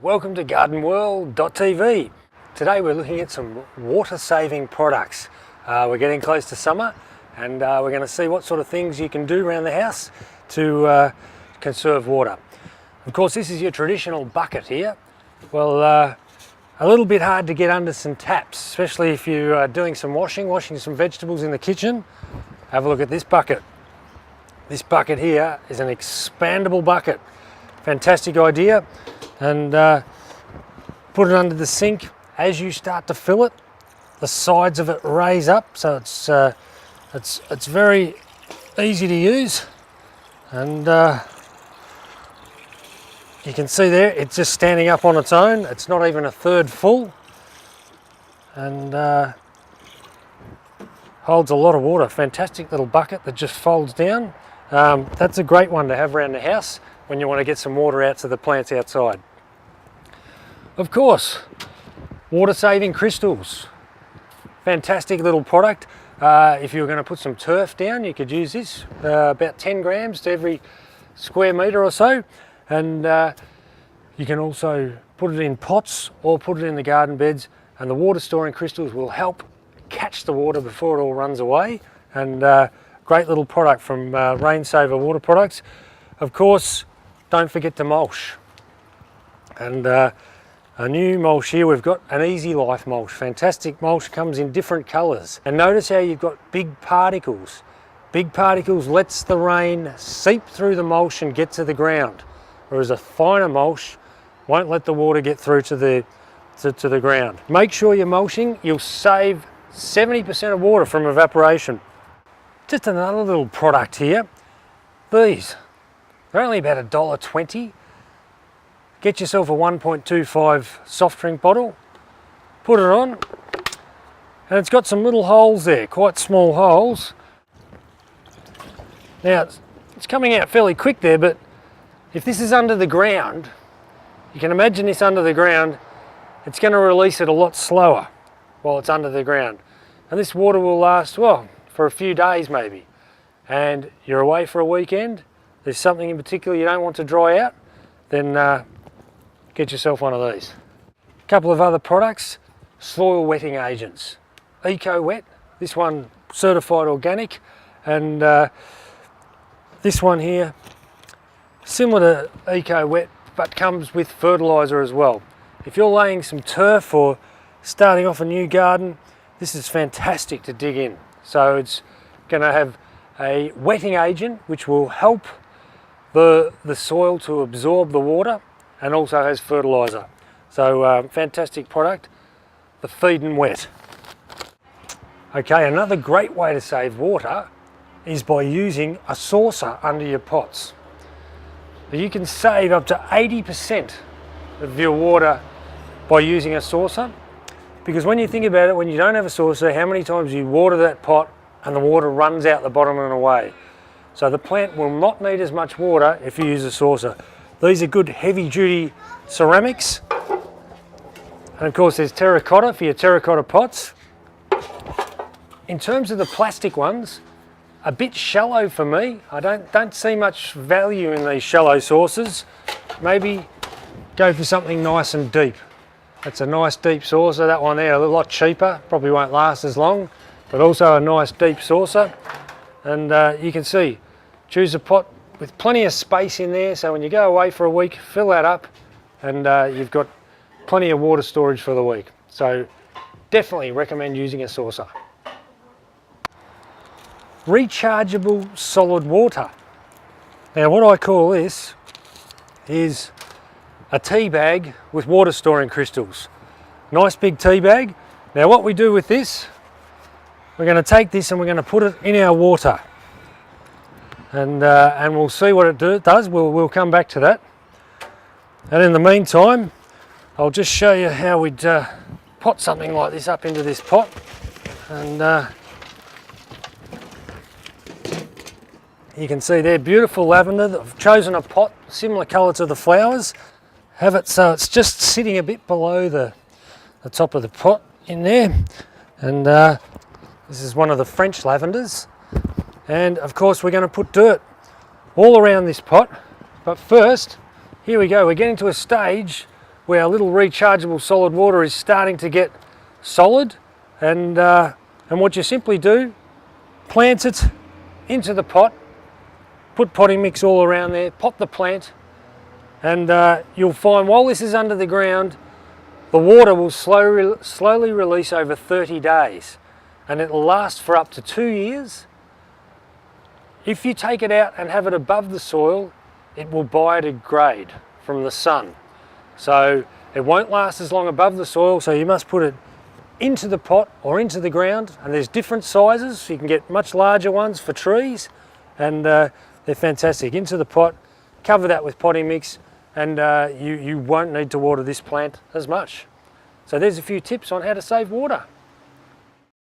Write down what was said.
Welcome to gardenworld.tv. Today we're looking at some water saving products. We're getting close to summer and we're going to see what sort of things you can do around the house to conserve water. Of course, this is your traditional bucket here. Well, a little bit hard to get under some taps, especially if you are doing some washing some vegetables in the kitchen. Have a look at this bucket. This bucket here is an expandable bucket. Fantastic idea. And put it under the sink. As you start to fill it, the sides of it raise up, so it's very easy to use. And you can see there, it's just standing up on its own. It's not even a third full, and holds a lot of water. Fantastic little bucket that just folds down. That's a great one to have around the house when you want to get some water out to the plants outside. Of course, water saving crystals. Fantastic little product. If you were going to put some turf down, you could use this, about 10 grams to every square metre or so. And you can also put it in pots or put it in the garden beds, and the water storing crystals will help catch the water before it all runs away. And great little product from Rain Saver Water Products. Of course, don't forget to mulch. And a new mulch here, we've got an Easy Life mulch. Fantastic mulch, comes in different colours. And notice how you've got big particles. Big particles lets the rain seep through the mulch and get to the ground. Whereas a finer mulch won't let the water get through to the ground. Make sure you're mulching, you'll save 70% of water from evaporation. Just another little product here. These, they're only about $1.20. Get yourself a 1.25 soft drink bottle, put it on, and it's got some little holes there, quite small holes. Now, it's coming out fairly quick there, but if this is under the ground, you can imagine this under the ground, it's going to release it a lot slower while it's under the ground. And this water will last, well, for a few days maybe. And you're away for a weekend, there's something in particular you don't want to dry out, then get yourself one of these. A couple of other products, soil wetting agents. Eco Wet, this one certified organic, and this one here, similar to Eco Wet, but comes with fertiliser as well. If you're laying some turf or starting off a new garden, this is fantastic to dig in. So it's going to have a wetting agent which will help the soil to absorb the water, and also has fertiliser. So fantastic product, the Feed and Wet. Okay, another great way to save water is by using a saucer under your pots. You can save up to 80% of your water by using a saucer, because when you think about it, when you don't have a saucer, how many times you water that pot and the water runs out the bottom and away. So the plant will not need as much water if you use a saucer. These are good heavy duty ceramics. And of course there's terracotta for your terracotta pots. In terms of the plastic ones, a bit shallow for me. I don't see much value in these shallow saucers. Maybe go for something nice and deep. That's a nice deep saucer. That one there, a lot cheaper, probably won't last as long, but also a nice deep saucer. And you can see, choose a pot with plenty of space in there, so when you go away for a week, fill that up, and you've got plenty of water storage for the week. So definitely recommend using a saucer. Rechargeable solid water. Now what I call this is a tea bag with water storing crystals. Nice big tea bag. Now what we do with this, we're going to take this and we're going to put it in our water. And we'll see what it does. We'll come back to that. And in the meantime, I'll just show you how we'd pot something like this up into this pot. And you can see there, beautiful lavender. I've chosen a pot similar colour to the flowers. Have it so it's just sitting a bit below the top of the pot in there. And this is one of the French lavenders. And of course we're going to put dirt all around this pot. But first, here we go, we're getting to a stage where our little rechargeable solid water is starting to get solid, and what you simply do, plant it into the pot, put potting mix all around there, pot the plant, and you'll find while this is under the ground, the water will slowly release over 30 days, and it'll last for up to 2 years. If you take it out and have it above the soil, it will biodegrade from the sun. So it won't last as long above the soil, so you must put it into the pot or into the ground, and there's different sizes, so you can get much larger ones for trees, and they're fantastic. Into the pot, cover that with potting mix, and you won't need to water this plant as much. So there's a few tips on how to save water.